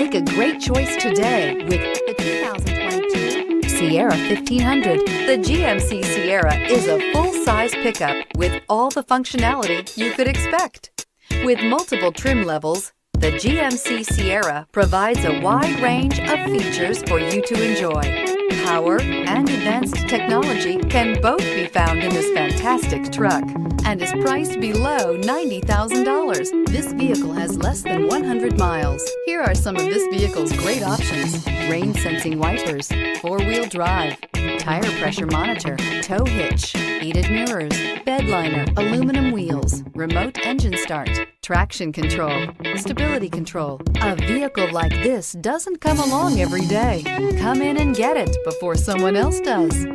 Make a great choice today with the 2022 Sierra 1500. The GMC Sierra is a full-size pickup with all the functionality you could expect. With multiple trim levels, the GMC Sierra provides a wide range of features for you to enjoy. Power and advanced technology can both be found in this fantastic truck and is priced below $90,000. This vehicle has less than 100 miles. Here are some of this vehicle's great options: rain-sensing wipers, four-wheel drive, tire pressure monitor, tow hitch, heated mirrors, bed liner, aluminum wheels, remote engine start, traction control, stability control. A vehicle like this doesn't come along every day. Come in and get it before someone else does.